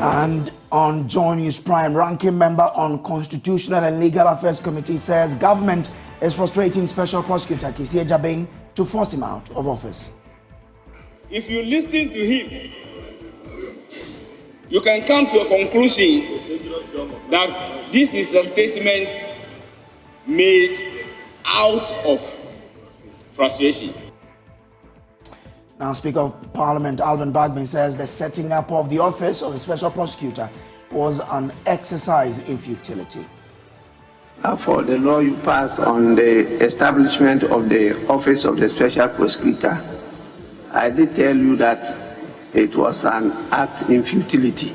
And on Joy News Prime, ranking member on Constitutional and Legal Affairs Committee says government is frustrating Special Prosecutor Kisi Ejabeng to force him out of office. If you listen to him, you can come to a conclusion that this is a statement made out of frustration. Now, Speaker of Parliament Alban Bagbin says the setting up of the office of the Special Prosecutor was an exercise in futility. For the law you passed on the establishment of the office of the Special Prosecutor, I did tell you that it was an act in futility.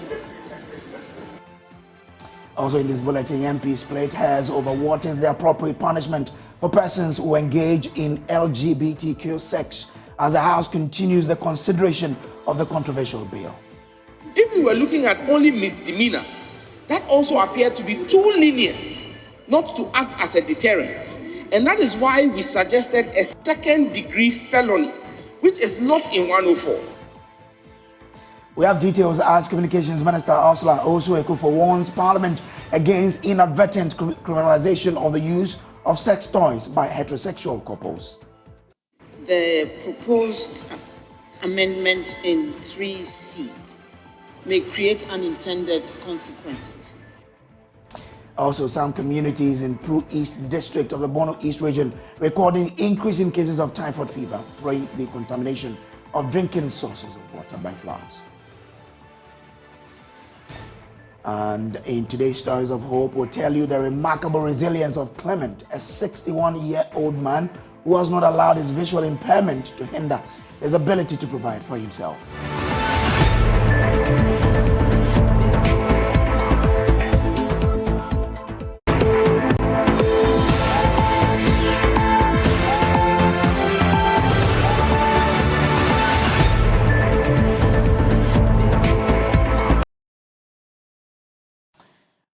Also in this bulletin, MPs split hairs over what is the appropriate punishment for persons who engage in LGBTQ sex as the House continues the consideration of the controversial bill. If we were looking at only misdemeanor, that also appeared to be too lenient, not to act as a deterrent. And that is why we suggested a second-degree felony, which is not in 104. We have details as Communications Minister Ursula Osuekufo warns Parliament against inadvertent criminalization of the use of sex toys by heterosexual couples. The proposed amendment in 3C may create unintended consequences. Also, some communities in Pru East District of the Bono East region recording increase in cases of typhoid fever, following the contamination of drinking sources of water by floods. And in today's Stories of Hope, we'll tell you the remarkable resilience of Clement, a 61-year-old man who has not allowed his visual impairment to hinder his ability to provide for himself.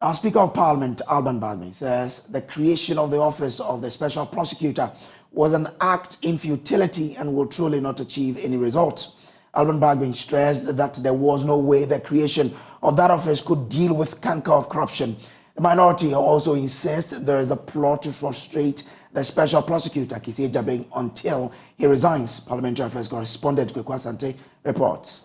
Now, Speaker of Parliament Alban Bagbin says the creation of the office of the Special Prosecutor was an act in futility and will truly not achieve any results. Alban Bagbin stressed that there was no way the creation of that office could deal with canker of corruption. The minority also insists there is a plot to frustrate the Special Prosecutor Kisi Ejabeng until he resigns. Parliamentary Affairs correspondent Kwekwa Asante reports.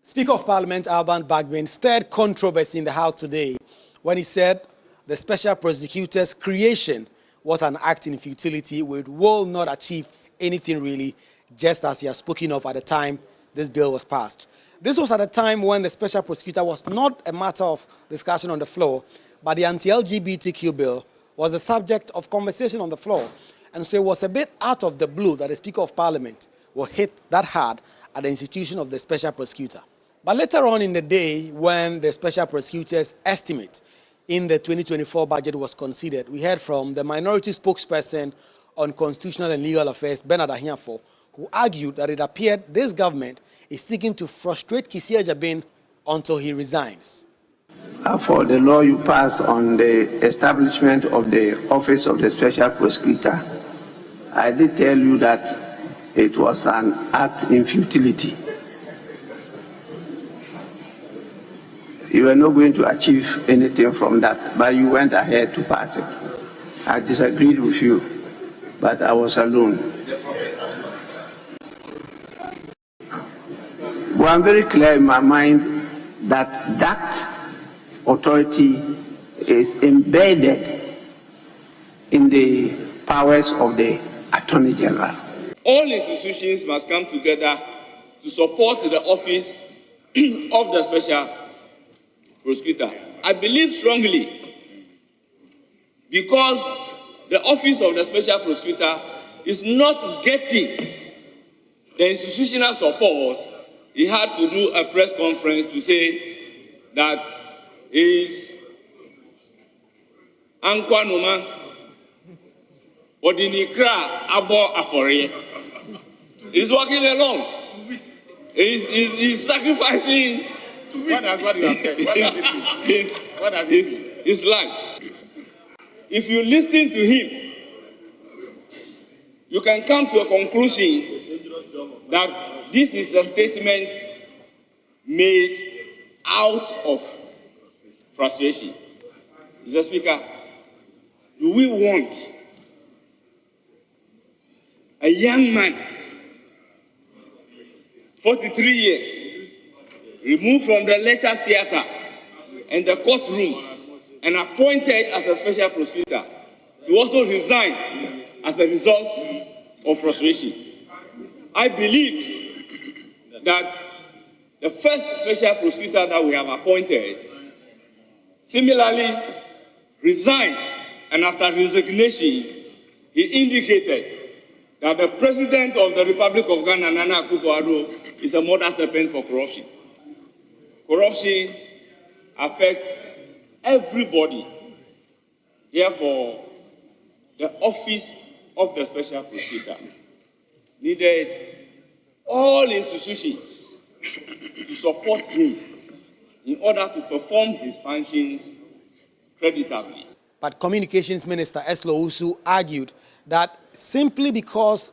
Speaker of Parliament Alban Bagbin stirred controversy in the House today when he said the Special Prosecutor's creation was an act in futility which will not achieve anything really, just as he has spoken of at the time this bill was passed. This was at a time when the Special Prosecutor was not a matter of discussion on the floor, but the Anti-LGBTQ Bill was the subject of conversation on the floor. And so it was a bit out of the blue that the Speaker of Parliament will hit that hard at the institution of the Special Prosecutor. But later on in the day, when the Special Prosecutor's estimate in the 2024 budget was considered, we heard from the minority spokesperson on Constitutional and Legal Affairs, Bernard Ahiafo, who argued that it appeared this government is seeking to frustrate Kisi Ejabeng until he resigns. For the law you passed on the establishment of the office of the Special Prosecutor, I did tell you that it was an act in futility. You were not going to achieve anything from that, but you went ahead to pass it. I disagreed with you, but I was alone. Well, I'm very clear in my mind that that authority is embedded in the powers of the Attorney General. All institutions must come together to support the office of the Special Prosecutor. I believe strongly, because the office of the Special Prosecutor is not getting the institutional support, he had to do a press conference to say that is Ankwanoma Odinikra Abo Afore. He's working alone. He's sacrificing his life. If you listen to him, you can come to a conclusion that this is a statement made out of frustration. Mr. Speaker, do we want a young man, 43 years, removed from the lecture theater and the courtroom and appointed as a special prosecutor to also resign as a result of frustration? I believe that the first special prosecutor that we have appointed similarly resigned, and after resignation, he indicated that the President of the Republic of Ghana, Nana Akufo-Addo, is a mother serpent for corruption. Corruption affects everybody. Therefore, the office of the special prosecutor needed all institutions to support him in order to perform his functions creditably. But Communications Minister Eslo Usu argued that simply because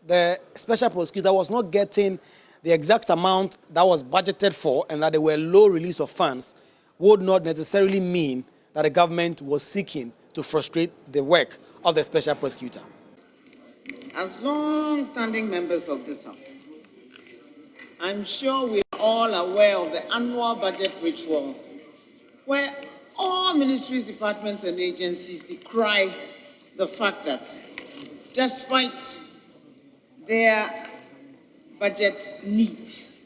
the special prosecutor was not getting the exact amount that was budgeted for and that there were low release of funds would not necessarily mean that the government was seeking to frustrate the work of the special prosecutor. As long-standing members of this House, I'm sure we are all aware of the annual budget ritual where all ministries, departments, and agencies decry the fact that despite their budget needs,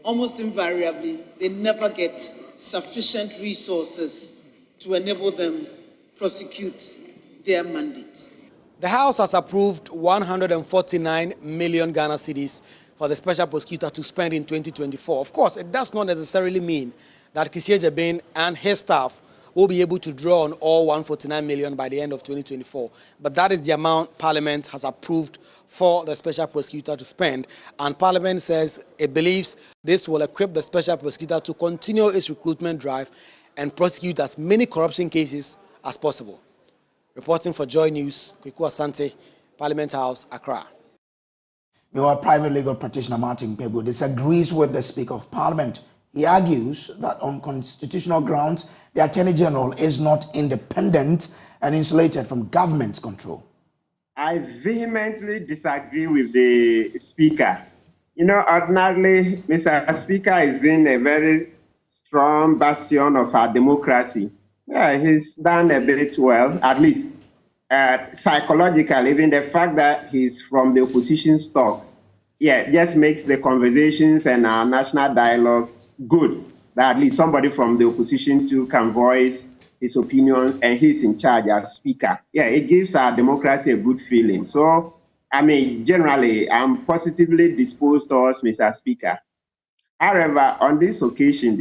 almost invariably, they never get sufficient resources to enable them prosecute their mandate. The House has approved 149 million Ghana cedis for the special prosecutor to spend in 2024. Of course, it does not necessarily mean that Kissie Jabin and his staff will be able to draw on all 149 million by the end of 2024. But that is the amount Parliament has approved for the special prosecutor to spend. And Parliament says it believes this will equip the special prosecutor to continue its recruitment drive and prosecute as many corruption cases as possible. Reporting for Joy News, Kweku Asante, Parliament House, Accra. Meanwhile, private legal practitioner Martin Pego disagrees with the Speaker of Parliament. He argues that on constitutional grounds, the Attorney General is not independent and insulated from government's control. I vehemently disagree with the Speaker. You know, ordinarily, Mr. Speaker has been a very strong bastion of our democracy. Yeah, he's done a bit well, at least psychologically. Even the fact that he's from the opposition stock, just makes the conversations and our national dialogue good. That at least somebody from the opposition too can voice his opinion, and he's in charge as Speaker. Yeah, it gives our democracy a good feeling. So, I mean, generally, I'm positively disposed towards Mr. Speaker. However, on this occasion,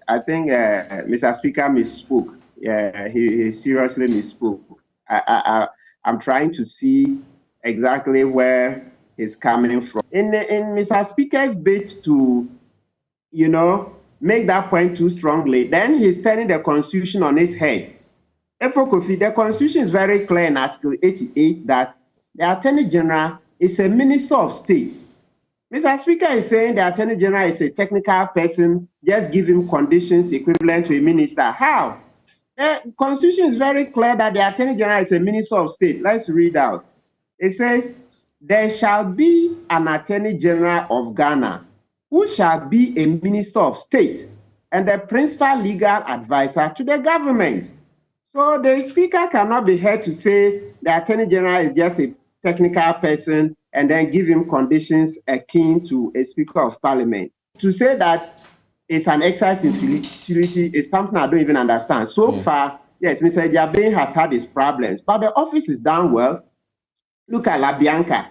I think Mr. Speaker misspoke. Yeah, he seriously misspoke. I'm trying to see exactly where he's coming from. In Mr. Speaker's bid to, you know, make that point too strongly, then he's turning the Constitution on its head. The Constitution is very clear in Article 88 that the Attorney General is a Minister of State. Mr. Speaker is saying the Attorney General is a technical person, just give him conditions equivalent to a minister. How? The Constitution is very clear that the Attorney General is a Minister of State. Let's read out. It says, there shall be an Attorney General of Ghana who shall be a Minister of State and the principal legal advisor to the government. So the Speaker cannot be heard to say the Attorney General is just a technical person and then give him conditions akin to a Speaker of Parliament. To say that it's an exercise in futility is something I don't even understand. So far, yes, Mr. Jabin has had his problems, but the office is done well. Look at La Bianca,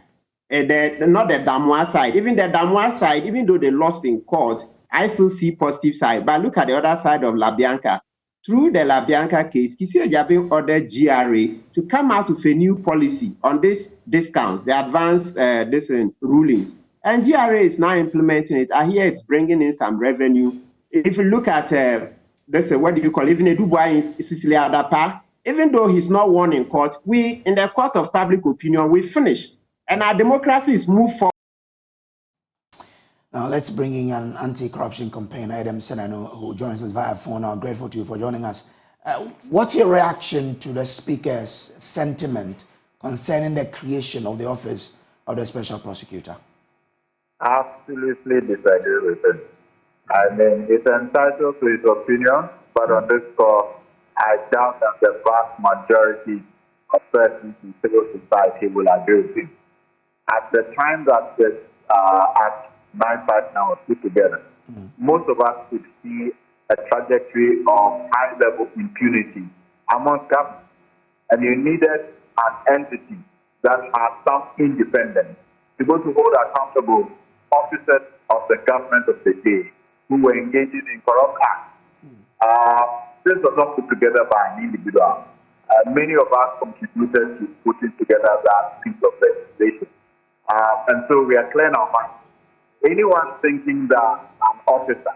not the Damois side. Even the Damois side, even though they lost in court, I still see positive side. But look at the other side of La Bianca. Through the La Bianca case, Kissie Jabin ordered GRA to come out with a new policy on these discounts, the advanced rulings. And GRA is now implementing it. I hear it's bringing in some revenue. If you look at, what do you call it, even a Dubois in Sicily Adapa, even though he's not won in court, we, in the court of public opinion, we finished. And our democracy is moved forward. Now let's bring in an anti-corruption campaigner, Adam Senano, who joins us via phone. I'm grateful to you for joining us. What's your reaction to the Speaker's sentiment concerning the creation of the office of the Special Prosecutor? Absolutely disagree with it. I mean, it's entitled to his opinion, but on this score, I doubt that the vast majority of persons in civil society will agree with him. At the time that this Act 959 was put together, most of us could see a trajectory of high-level impunity among governments, and you needed an entity that had some independence to go to hold accountable officers of the government of the day who were engaging in corrupt acts. This was not put together by an individual. Many of us contributed to putting together that piece of legislation. And so we are clear in our minds. Anyone thinking that an officer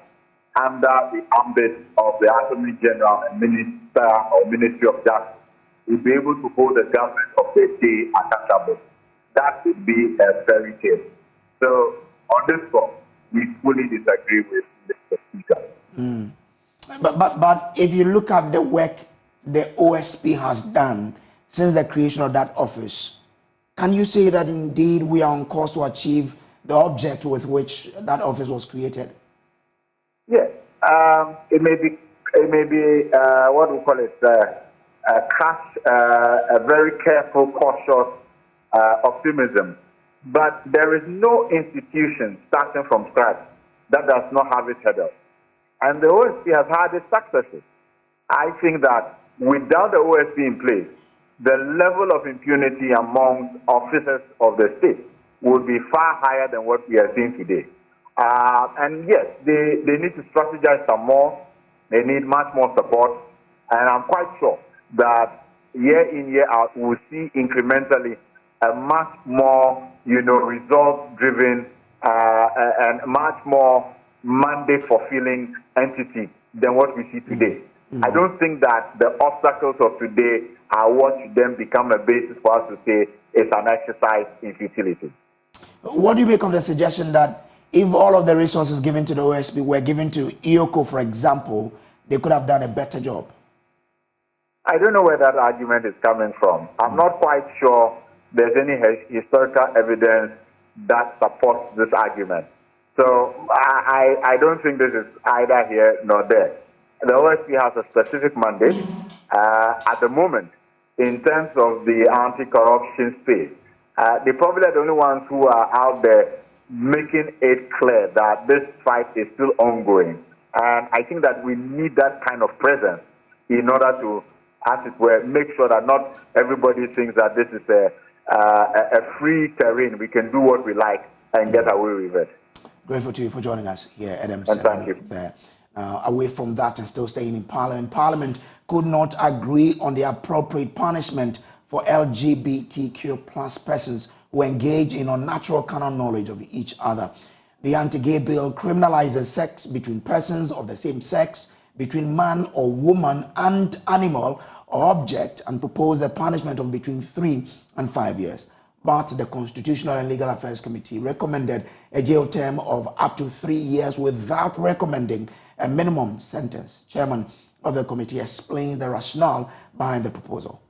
under the ambit of the Attorney General and Minister or Ministry of Justice will be able to hold the government of the day accountable, that would be a fairy tale. So on this point, we fully disagree with Mr. Speaker. But if you look at the work the OSP has done since the creation of that office, can you say that indeed we are on course to achieve the object with which that office was created? Yes. It may be what we call it, a very careful, cautious optimism. But there is no institution starting from scratch that does not have its head up. And the OSP has had its successes. I think that without the OSP in place, the level of impunity among officers of the state would be far higher than what we are seeing today. And yes, they need to strategize some more. They need much more support. And I'm quite sure that year in, year out, we'll see incrementally a much more, results-driven and much more mandate-fulfilling entity than what we see today. I don't think that the obstacles of today are what should then become a basis for us to say it's an exercise in futility. What do you make of the suggestion that if all of the resources given to the OSP were given to IOCO, for example, they could have done a better job? I don't know where that argument is coming from. I'm not quite sure there's any historical evidence that supports this argument. So I don't think this is either here nor there. The OSP has a specific mandate at the moment in terms of the anti-corruption space. They probably are the only ones who are out there making it clear that this fight is still ongoing. And I think that we need that kind of presence in order to, as it were, make sure that not everybody thinks that this is a free terrain. We can do what we like and get away with it. Grateful to you for joining us here, Adam. And thank you. There. Away from that and still staying in Parliament, Parliament could not agree on the appropriate punishment for LGBTQ plus persons who engage in unnatural carnal knowledge of each other. The Anti-Gay Bill criminalizes sex between persons of the same sex, between man or woman and animal or object, and proposed a punishment of between 3 and 5 years. But the Constitutional and Legal Affairs Committee recommended a jail term of up to 3 years without recommending a minimum sentence. Chairman of the committee explains the rationale behind the proposal.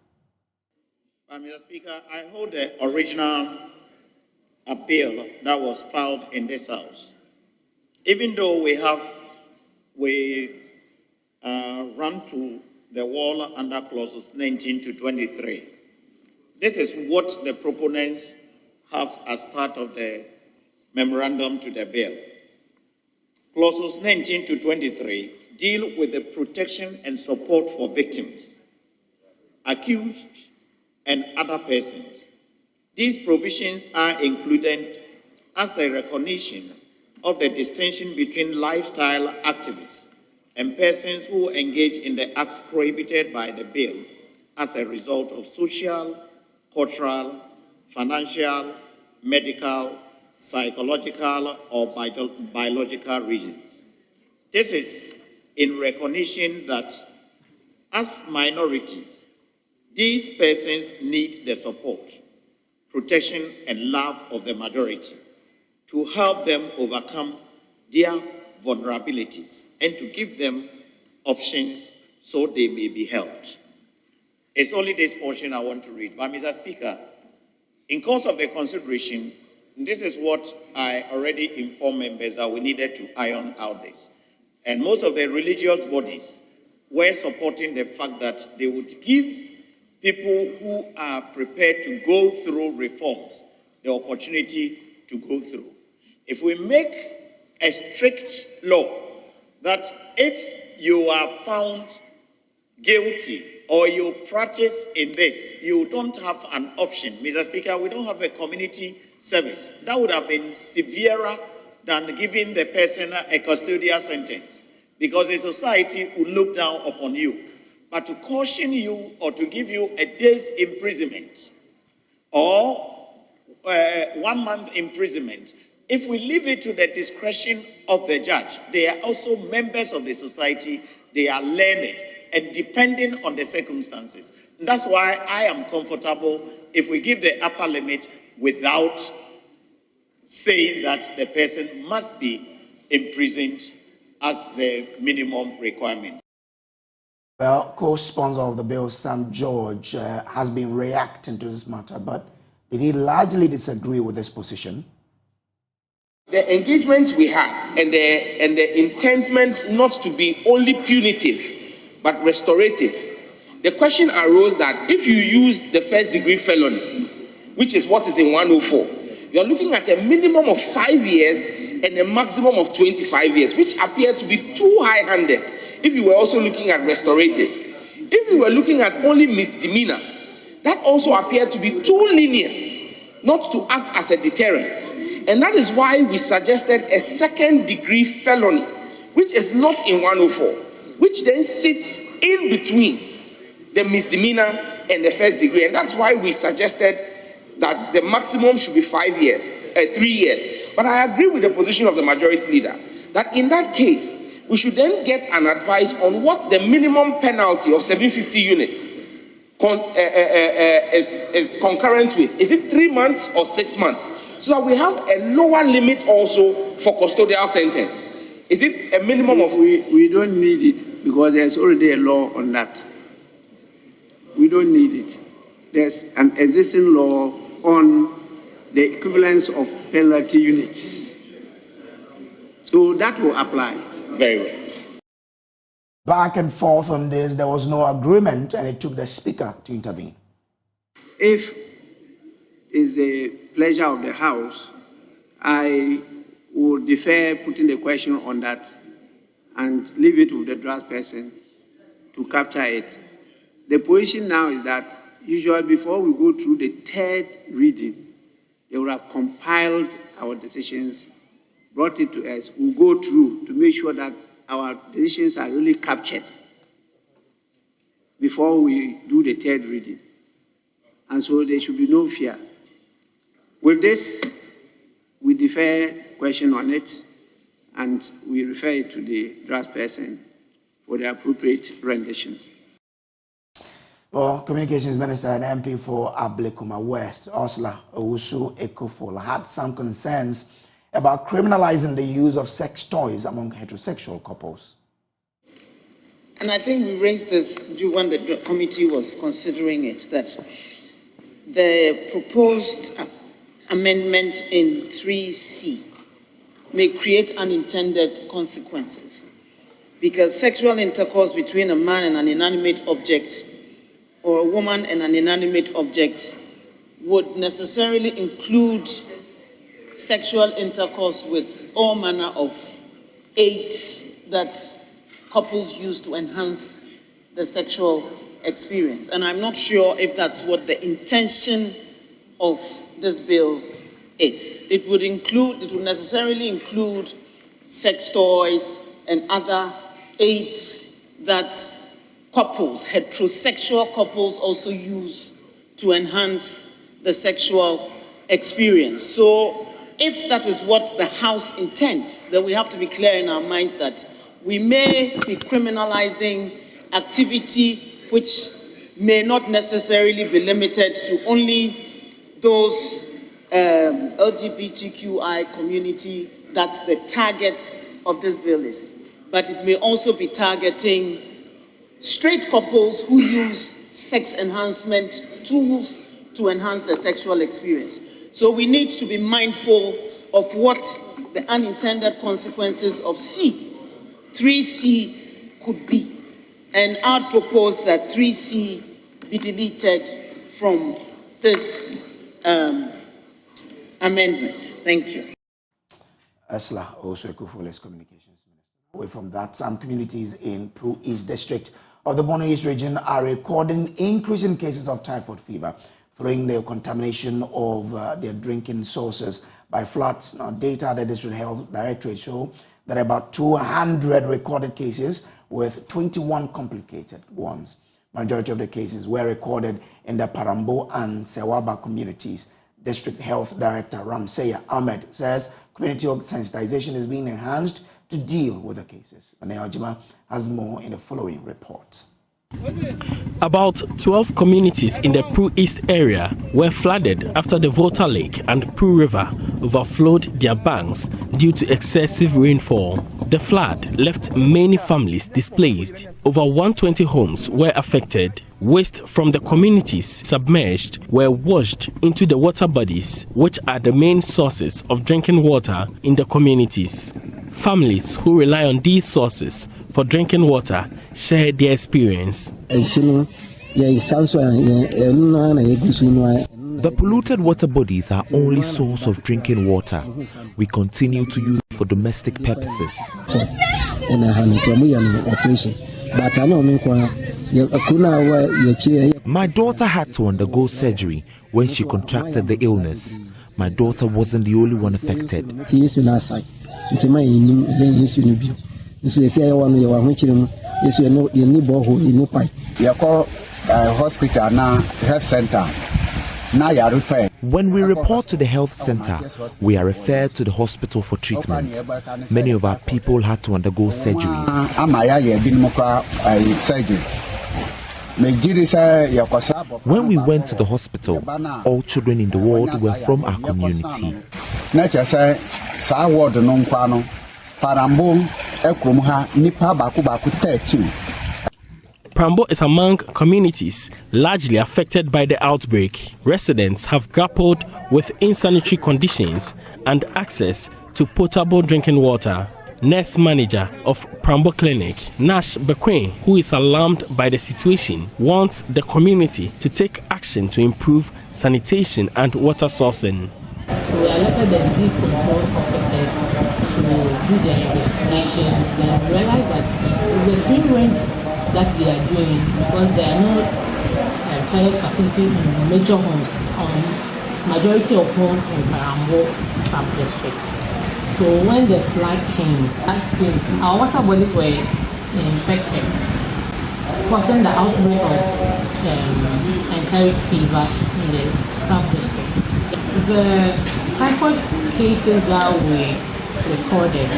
Mr. Speaker, I hold the original appeal that was filed in this House. Even though we run to the wall under clauses 19 to 23, this is what the proponents have as part of the memorandum to the bill. Clauses 19 to 23 deal with the protection and support for victims, accused, and other persons. These provisions are included as a recognition of the distinction between lifestyle activists and persons who engage in the acts prohibited by the bill as a result of social, cultural, financial, medical, psychological, or biological reasons. This is in recognition that as minorities, these persons need the support, protection, and love of the majority to help them overcome their vulnerabilities and to give them options so they may be helped. It's only this portion I want to read. But Mr. Speaker, in course of the consideration, this is what I already informed members that we needed to iron out this. And most of the religious bodies were supporting the fact that they would give people who are prepared to go through reforms the opportunity to go through. If we make a strict law that if you are found guilty or you practice in this, you don't have an option. Mr. Speaker, we don't have a community service. That would have been severer than giving the person a custodial sentence, because the society will look down upon you. But to caution you or to give you a day's imprisonment or 1 month imprisonment, if we leave it to the discretion of the judge, they are also members of the society, they are learned and depending on the circumstances. And that's why I am comfortable if we give the upper limit without saying that the person must be imprisoned as the minimum requirement. Well, co-sponsor of the bill, Sam George, has been reacting to this matter, but did he largely disagree with this position? The engagement we had and the intentment not to be only punitive but restorative. The question arose that if you use the first degree felony, which is what is in 104, you are looking at a minimum of 5 years and a maximum of 25 years, which appeared to be too high-handed if you were also looking at restorative. If you were looking at only misdemeanor, that also appeared to be too lenient, not to act as a deterrent. And that is why we suggested a second degree felony, which is not in 104, which then sits in between the misdemeanor and the first degree. And that's why we suggested that the maximum should be 5 years, 3 years. But I agree with the position of the majority leader that in that case, we should then get an advice on what the minimum penalty of 750 units is concurrent with. Is it 3 months or 6 months? So that we have a lower limit also for custodial sentence. Is it a minimum of... We don't need it because there's already a law on that. We don't need it. There's an existing law on the equivalence of penalty units. So that will apply. Very well. Back and forth on this, there was no agreement, and it took the Speaker to intervene. If it's the pleasure of the House, I would defer putting the question on that and leave it to the draft person to capture it. The position now is that usually before we go through the third reading, they would have compiled our decisions, brought it to us. We'll go through to make sure that our decisions are really captured before we do the third reading. And so there should be no fear. With this, we defer question on it and we refer it to the draft person for the appropriate rendition. Well, Communications Minister and MP for Ablekuma West, Ursula Owusu Ekofol, had some concerns about criminalizing the use of sex toys among heterosexual couples. And I think we raised this when the committee was considering it, that the proposed amendment in 3C may create unintended consequences, because sexual intercourse between a man and an inanimate object or a woman and an inanimate object would necessarily include sexual intercourse with all manner of aids that couples use to enhance the sexual experience. And I'm not sure if that's what the intention of this bill is. It would necessarily include sex toys and other aids that couples, heterosexual couples, also use to enhance the sexual experience. So if that is what the House intends, then we have to be clear in our minds that we may be criminalizing activity which may not necessarily be limited to only those LGBTQI community that the target of this bill is. But it may also be targeting straight couples who use sex enhancement tools to enhance their sexual experience. So we need to be mindful of what the unintended consequences of 3C could be. And I'd propose that 3C be deleted from this amendment. Thank you. Ursula also Ekufule's communications minister. Away from that, some communities in Pro East District of the Bono East region are recording increasing cases of typhoid fever following the contamination of their drinking sources by floods. Now, data at the District Health Directorate show that about 200 recorded cases with 21 complicated ones. Majority of the cases were recorded in the Parambo and Sewaba communities. District Health Director Ramseya Ahmed says community sensitization is being enhanced to deal with the cases. Manel Jima has more in the following report. About 12 communities in the Pro East area were flooded after the Volta Lake and Pro River overflowed their banks due to excessive rainfall. The flood left many families displaced. Over 120 homes were affected. Waste from the communities submerged were washed into the water bodies, which are the main sources of drinking water in the communities. Families who rely on these sources for drinking water share their experience. The polluted water bodies are only source of drinking water. We continue to use it for domestic purposes. My daughter had to undergo surgery when she contracted the illness. My daughter wasn't the only one affected. Hospital now, health center. When we report to the health center, we are referred to the hospital for treatment. Many of our people had to undergo surgeries. When we went to the hospital, all children in the ward were from our community. Parambo is among communities largely affected by the outbreak. Residents have grappled with insanitary conditions and access to potable drinking water. Nurse manager of Parambo Clinic, Nash Bequin, who is alarmed by the situation, wants the community to take action to improve sanitation and water sourcing. So we alerted the disease control officers to do their investigations. Then we realized that it's the free range that they are doing because there are no toilet facility in major homes on majority of homes in Parambo sub-districts. So when the flood came, that means our water bodies were infected, causing the outbreak of enteric fever in the sub-districts. The typhoid cases that we recorded,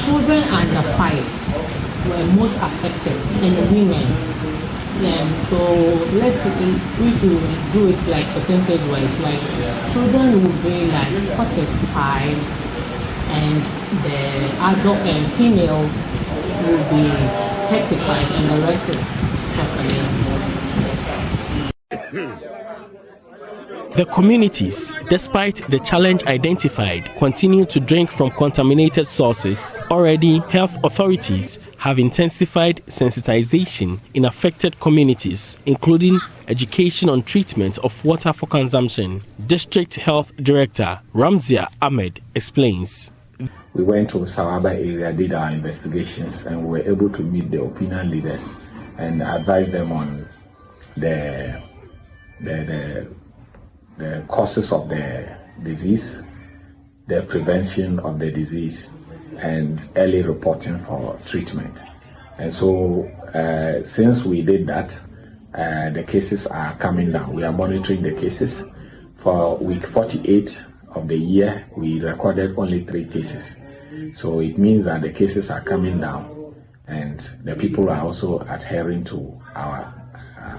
children under 5 were most affected, and women. So let's see, if you do it like percentage-wise, like children will be like 45, and the adult and female will be 35, and the rest is family. The communities, despite the challenge identified, continue to drink from contaminated sources. Already, health authorities have intensified sensitization in affected communities, including education on treatment of water for consumption. District Health Director Ramseya Ahmed explains. We went to Sawaba area, did our investigations, and we were able to meet the opinion leaders and advise them on the causes of the disease, the prevention of the disease, and early reporting for treatment. And so since we did that, the cases are coming down. We are monitoring the cases. For week 48 of the year, we recorded only 3 cases. So it means that the cases are coming down, and the people are also adhering to our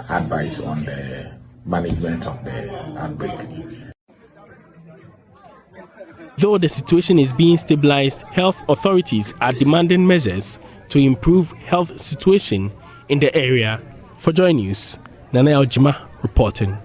advice on the management of the outbreak. Though the situation is being stabilized, health authorities are demanding measures to improve health situation in the area. For Joy News, Nana Ojima reporting.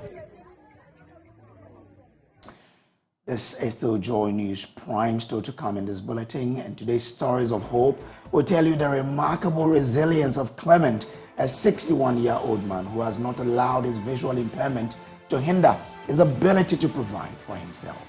This is still Joy News Prime, still to come in this bulletin, and today's Stories of Hope will tell you the remarkable resilience of Clement, a 61-year-old man who has not allowed his visual impairment to hinder his ability to provide for himself.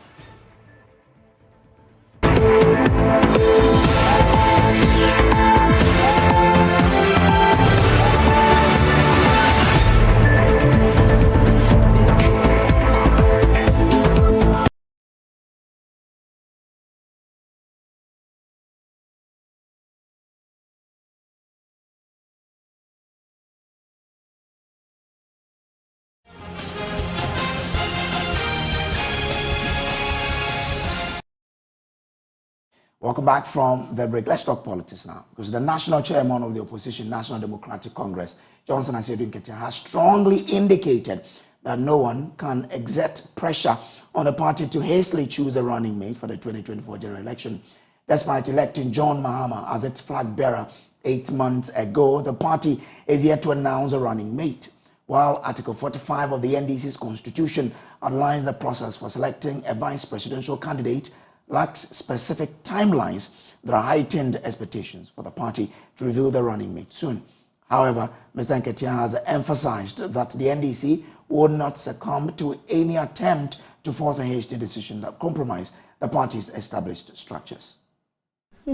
Welcome back from the break. Let's talk politics now, because the national chairman of the opposition, National Democratic Congress, Johnson Asiedu Nketia, has strongly indicated that no one can exert pressure on the party to hastily choose a running mate for the 2024 general election. Despite electing John Mahama as its flag bearer 8 months ago, the party is yet to announce a running mate. While Article 45 of the NDC's constitution outlines the process for selecting a vice presidential candidate, lacks specific timelines, there are heightened expectations for the party to reveal the running mate soon. However, Mr. Nketia has emphasized that the NDC would not succumb to any attempt to force a hasty decision that compromise the party's established structures.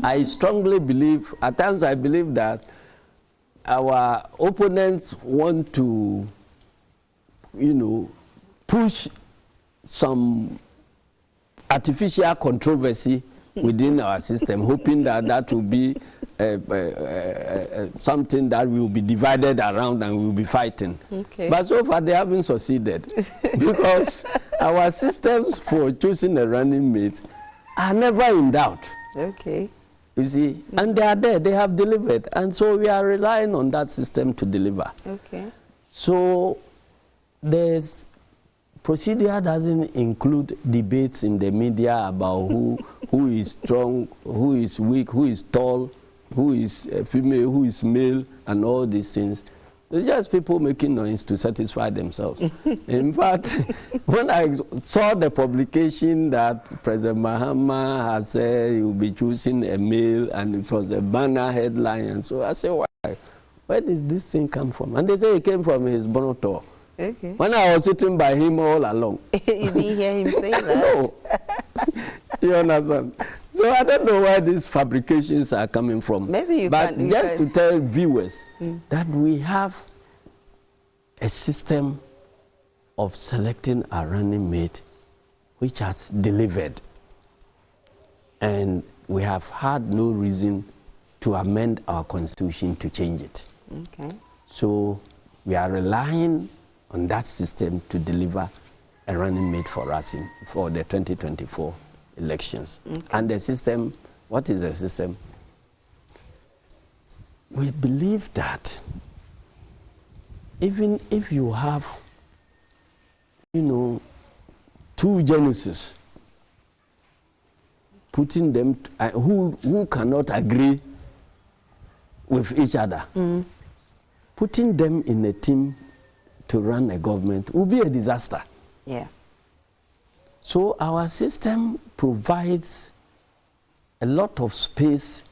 I strongly believe, at times I believe that our opponents want to, push some artificial controversy within our system, hoping that that will be something that will be divided around and we will be fighting. Okay. But so far they haven't succeeded because our systems for choosing a running mate are never in doubt. Okay. You see, and they are there, they have delivered, and so we are relying on that system to deliver. Okay. So there's procedure doesn't include debates in the media about who is strong, who is weak, who is tall, who is female, who is male, and all these things. It's just people making noise to satisfy themselves. In fact, when I saw the publication that President Mahama has said he will be choosing a male, and it was a banner headline, and so I said, why? Where did this thing come from? And they say it came from his Bono tour. Okay. When I was sitting by him all along. You didn't hear him say that? No. You understand? So I don't know where these fabrications are coming from. Maybe you but can, just to tell viewers that we have a system of selecting a running mate which has delivered. And we have had no reason to amend our constitution to change it. Okay. So we are relying on that system to deliver a running mate for us for the 2024 elections. Okay. And the system, what is the system? We believe that even if you have, two genuses, putting them, who cannot agree with each other, putting them in a team to run a government will be a disaster. Yeah. So our system provides a lot of space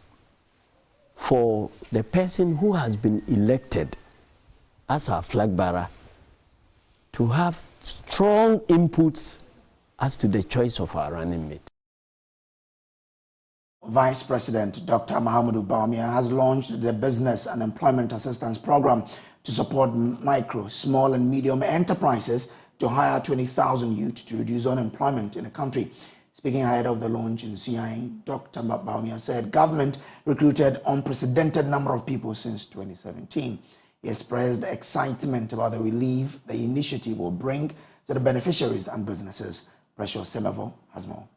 for the person who has been elected as our flag bearer to have strong inputs as to the choice of our running mate. Vice President Dr. Mahamudu Bawumia has launched the Business and Employment Assistance Program to support micro, small and medium enterprises to hire 20,000 youth to reduce unemployment in the country. Speaking ahead of the launch in CIA, Dr. Bawumia said government recruited unprecedented number of people since 2017. He expressed excitement about the relief the initiative will bring to the beneficiaries and businesses. Precious Semevo has more.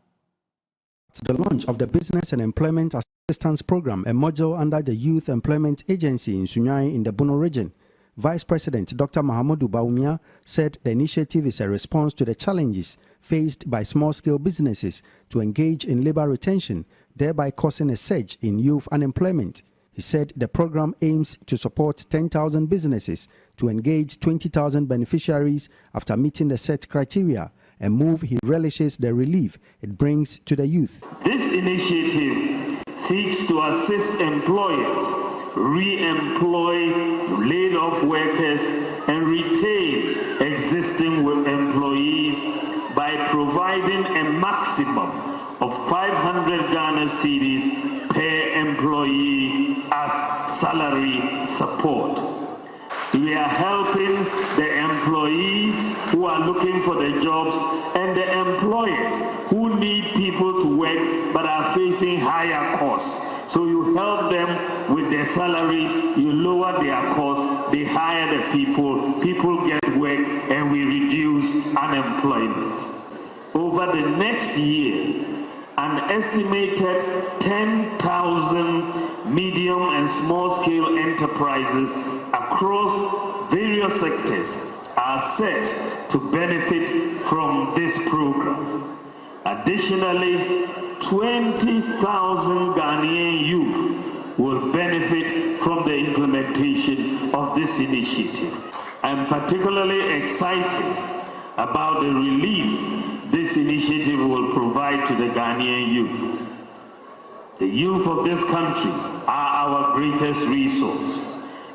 The launch of the Business and Employment Assistance Program, a module under the Youth Employment Agency in Sunyani in the Bono region. Vice President Dr. Mahamudu Bawumia said the initiative is a response to the challenges faced by small-scale businesses to engage in labor retention, thereby causing a surge in youth unemployment. He said the program aims to support 10,000 businesses to engage 20,000 beneficiaries after meeting the set criteria, a move he relishes the relief it brings to the youth. This initiative seeks to assist employers re-employ laid-off workers and retain existing employees by providing a maximum of 500 Ghana cedis per employee as salary support. We are helping the employees who are looking for the jobs and the employers who need people to work but are facing higher costs. So you help them with their salaries, you lower their costs, they hire the people get work, and we reduce unemployment. Over the next year, an estimated 10,000 medium and small-scale enterprises across various sectors are set to benefit from this program. Additionally, 20,000 Ghanaian youth will benefit from the implementation of this initiative. I'm particularly excited about the relief this initiative will provide to the Ghanaian youth. The youth of this country are our greatest resource,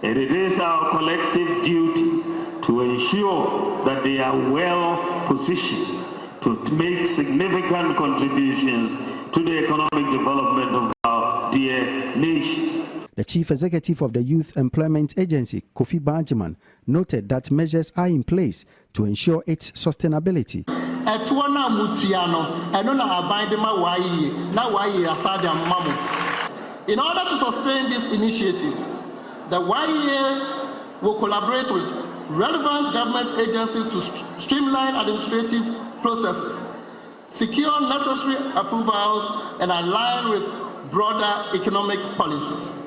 and it is our collective duty to ensure that they are well positioned to make significant contributions to the economic development of our dear nation. The Chief Executive of the Youth Employment Agency, Kofi Banjiman, noted that measures are in place to ensure its sustainability. In order to sustain this initiative, the YEA will collaborate with relevant government agencies to streamline administrative processes, secure necessary approvals, and align with broader economic policies.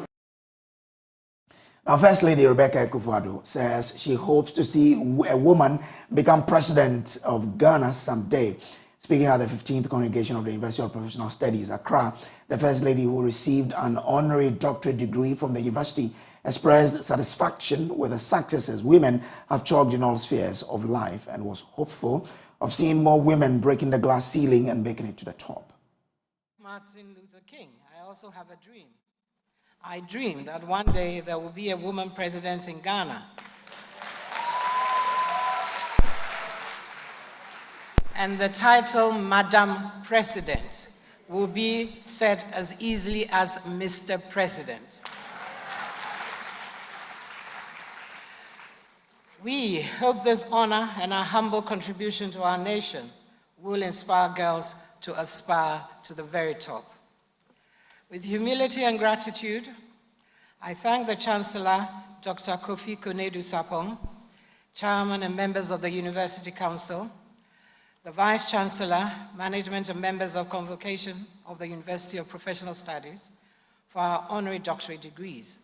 Now, First Lady Rebecca Akufo-Addo says she hopes to see a woman become president of Ghana someday. Speaking at the 15th Congregation of the University of Professional Studies, Accra, the First Lady, who received an honorary doctorate degree from the university, expressed satisfaction with the successes women have chalked in all spheres of life and was hopeful of seeing more women breaking the glass ceiling and making it to the top. Martin Luther King, I also have a dream. I dream that one day there will be a woman president in Ghana. And the title Madam President will be said as easily as Mr. President. We hope this honor and our humble contribution to our nation will inspire girls to aspire to the very top. With humility and gratitude, I thank the Chancellor, Dr. Kofi Konadu-Sapong, Chairman and members of the University Council, the Vice Chancellor, management and members of Convocation of the University of Professional Studies for our honorary doctorate degrees.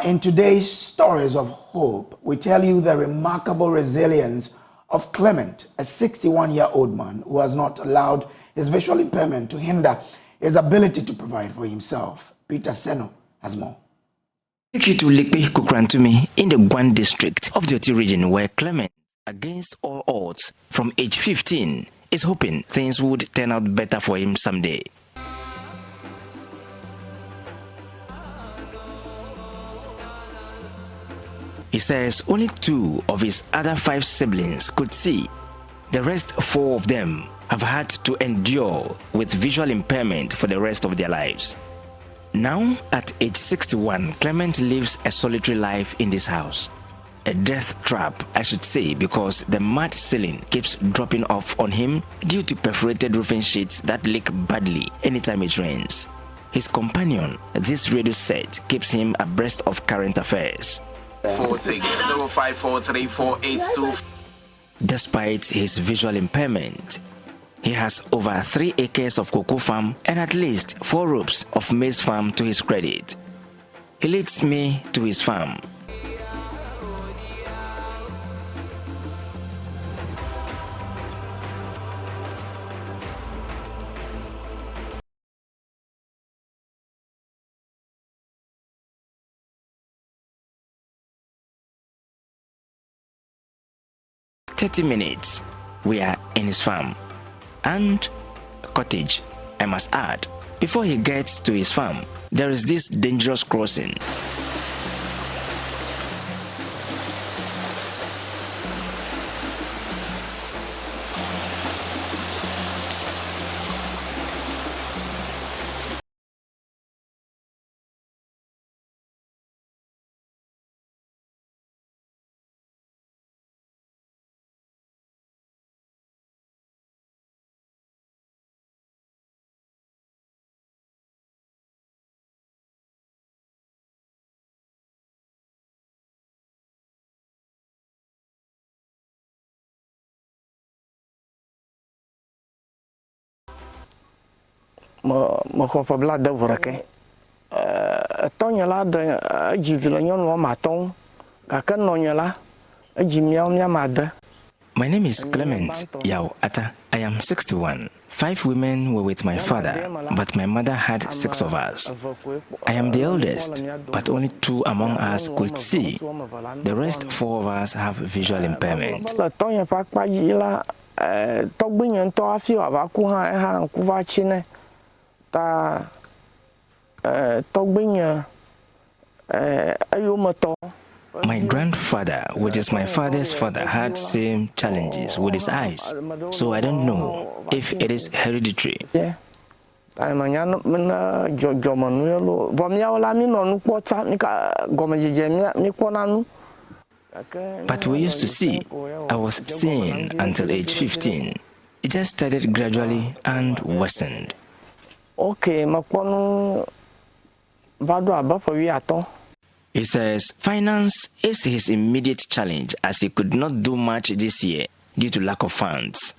In today's Stories of Hope, we tell you the remarkable resilience of Clement, a 61-year-old man who has not allowed his visual impairment to hinder his ability to provide for himself. Peter Seno has more. Take you to Lekpe Kukrantumi in the Gwan district of the Oti region, where Clement, against all odds, from age 15, is hoping things would turn out better for him someday. He says only 2 of his other 5 siblings could see. The rest 4 of them have had to endure with visual impairment for the rest of their lives. Now, at age 61, Clement lives a solitary life in this house. A death trap, I should say, because the mud ceiling keeps dropping off on him due to perforated roofing sheets that leak badly anytime it rains. His companion, this radio set, keeps him abreast of current affairs. 4605434825. Despite his visual impairment, he has over 3 acres of cocoa farm and at least 4 ropes of maize farm to his credit. He leads me to his farm. 30 minutes, we are in his farm. And a cottage, I must add. Before he gets to his farm, there is this dangerous crossing. Mo khop bla de vorake tonya la de jivile nyɔnu ma ton gake nɔnya la ejimiao mia made. My name is Clement Yao Ata. I am 61. 5 women were with my father, but my mother had 6 of us. I am the eldest, but only 2 among us could see. The rest 4 of us have visual impairment. My grandfather, which is my father's father, had same challenges with his eyes, so I don't know if it is hereditary. But we used to see. I was seeing until age 15. It just started gradually and worsened. Okay, he says finance is his immediate challenge as he could not do much this year due to lack of funds.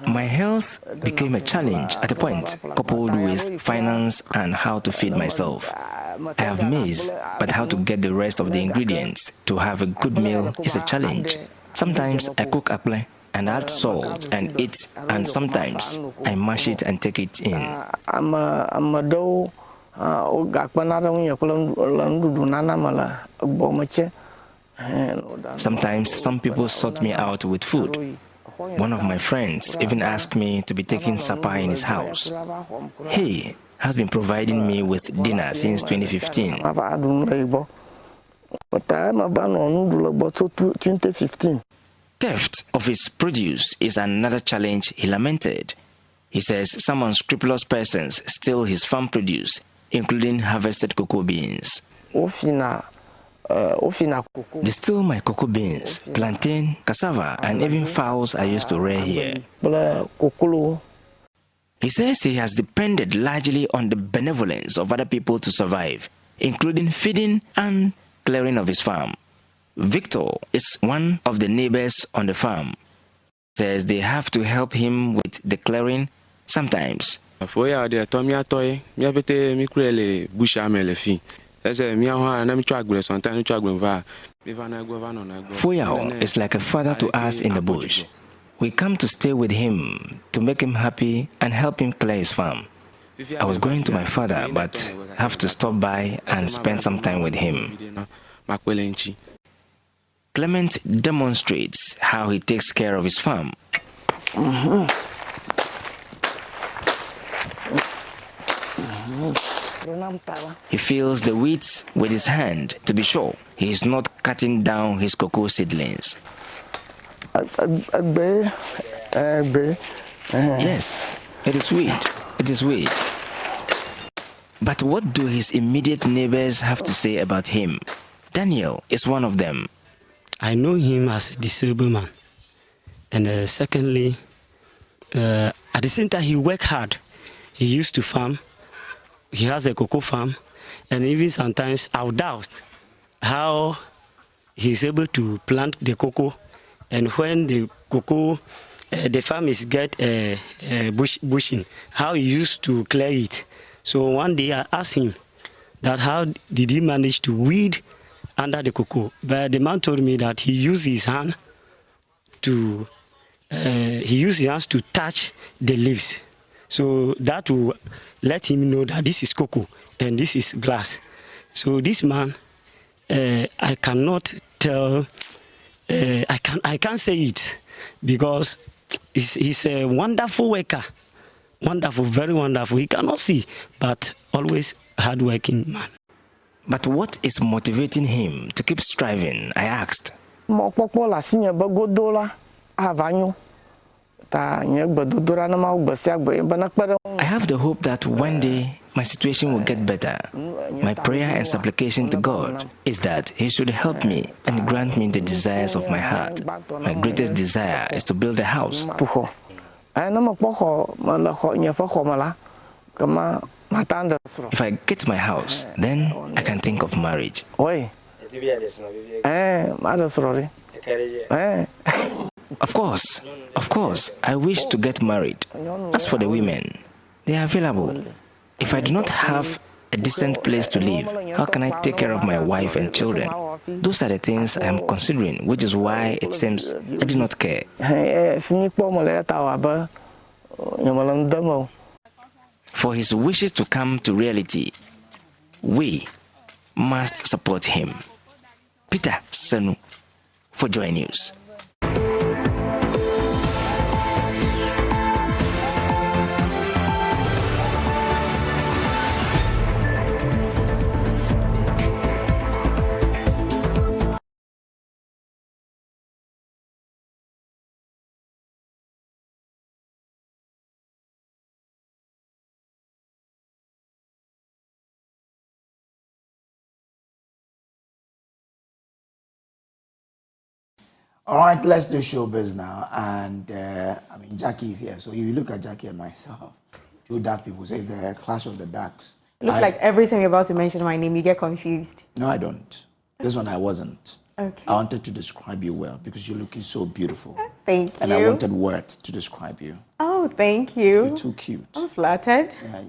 My health became a challenge at a point, coupled with finance and how to feed myself. I have maize, but how to get the rest of the ingredients to have a good meal is a challenge. Sometimes I cook akple and add salt and eat, and sometimes I mash it and take it in. Sometimes some people sort me out with food. One of my friends even asked me to be taking supper in his house. He has been providing me with dinner since 2015. Theft of his produce is another challenge he lamented. He says some unscrupulous persons steal his farm produce, including harvested cocoa beans. They stole my cocoa beans, plantain, cassava, and even fowls I used to rear here. He says he has depended largely on the benevolence of other people to survive, including feeding and clearing of his farm. Victor is one of the neighbors on the farm. He says they have to help him with the clearing sometimes. Foyawla is like a father to us in the bush. We come to stay with him to make him happy and help him clear his farm. I was going to my father, but have to stop by and spend some time with him. Clement demonstrates how he takes care of his farm. He feels the weeds with his hand to be sure he is not cutting down his cocoa seedlings. Yes, it is weed. It is weed. But what do his immediate neighbors have to say about him? Daniel is one of them. I know him as a disabled man. And secondly, at the same time, he worked hard. He used to farm. He has a cocoa farm. And even sometimes I would doubt how he's able to plant the cocoa. And when the cocoa, the farm is get bushing, how he used to clear it. So one day I asked him that how did he manage to weed under the cocoa? But the man told me that he used his hand to he used his hands to touch the leaves. So that will let him know that this is cocoa and this is glass. So this man, I cannot tell, I can't say it because he's a wonderful worker. Wonderful, very wonderful. He cannot see, but always hardworking man. But what is motivating him to keep striving? I asked. I have the hope that one day my situation will get better. My prayer and supplication to God is that He should help me and grant me the desires of my heart. My greatest desire is to build a house. If I get my house, then I can think of marriage. Of course, I wish to get married. As for the women, they are available. If I do not have a decent place to live, how can I take care of my wife and children? Those are the things I am considering, which is why it seems I do not care. For his wishes to come to reality, we must support him. Peter Sanu for Joy News. All right, let's do showbiz now. And I mean, Jackie is here. So if you look at Jackie and myself, two dark people say the clash of the darks. It looks like every time you're about to mention my name, you get confused. No, I don't. This one I wasn't. Okay. I wanted to describe you well because you're looking so beautiful. Thank you. And I wanted words to describe you. Oh, thank you. You're too cute. I'm flattered. Yeah.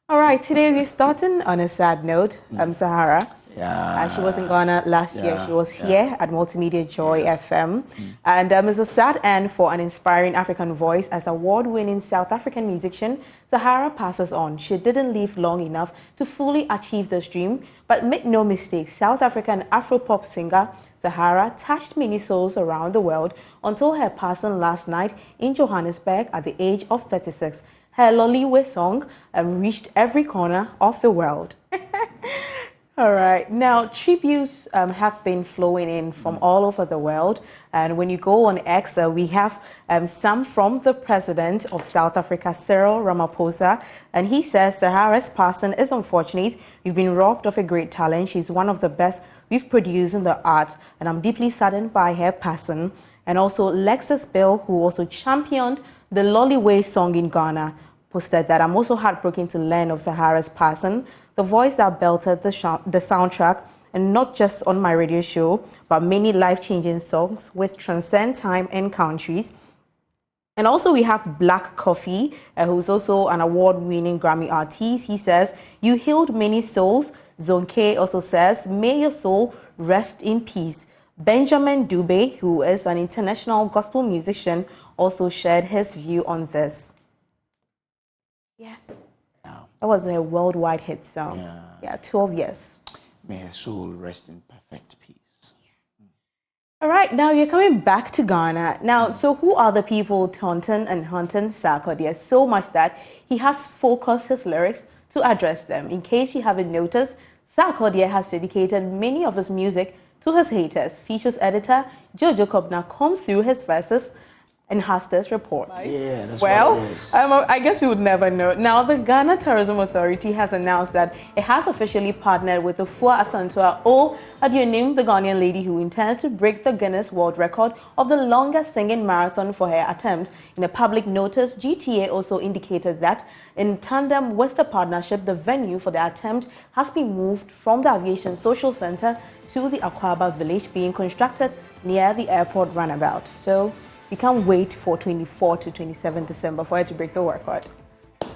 All right, today we're starting on a sad note. Sahara. Yeah. She was in Ghana last year. She was here at Multimedia Joy FM. And it's a sad end for an inspiring African voice. As award-winning South African musician, Sahara passes on. She didn't live long enough to fully achieve this dream. But make no mistake, South African Afro-pop singer Sahara touched many souls around the world until her passing last night in Johannesburg at the age of 36. Her Loliwe song reached every corner of the world. All right. Now, tributes have been flowing in from all over the world. And when you go on X, we have some from the president of South Africa, Cyril Ramaphosa. And he says Sahara's passing is unfortunate. We've been robbed of a great talent. She's one of the best we've produced in the art. And I'm deeply saddened by her passing. And also Lexus Bill, who also championed the Loliwe song in Ghana, posted that I'm also heartbroken to learn of Sahara's passing. The voice that belted the soundtrack, and not just on my radio show, but many life-changing songs which transcend time and countries. And also we have Black Coffee, who's also an award-winning Grammy artist. He says, "You healed many souls." Zonke also says, "May your soul rest in peace." Benjamin Dube, who is an international gospel musician, also shared his view on this. Yeah. That was a worldwide hit song. Yeah, 12 years. May her soul rest in perfect peace. All right, now you're coming back to Ghana. Now, so who are the people taunting and hunting Sarkodie so much that he has focused his lyrics to address them? In case you haven't noticed, Sarkodie has dedicated many of his music to his haters. Features editor Jojo Kobna combs through his verses and has this report. Yeah, that's well, what it is. I guess we would never know. Now, the Ghana Tourism Authority has announced that it has officially partnered with the Fua Asantua O Adionim, the Ghanaian lady who intends to break the Guinness World Record of the longest singing marathon for her attempt. In a public notice, GTA also indicated that in tandem with the partnership, the venue for the attempt has been moved from the Aviation Social Center to the Akwaba village being constructed near the airport runabout. So you can't wait for 24 to 27 December for her to break the record.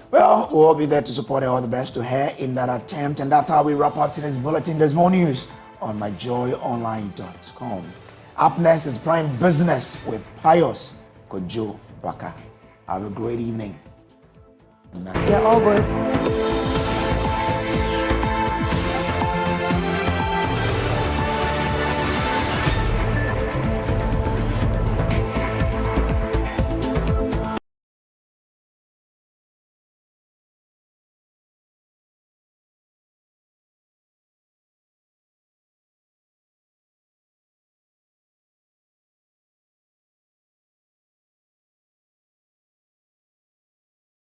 Well, we'll be there to support her. All the best to her in that attempt. And that's how we wrap up today's bulletin. There's more news on myjoyonline.com. Up next is Prime Business with Pius Kojo Baka. Have a great evening. They're all going.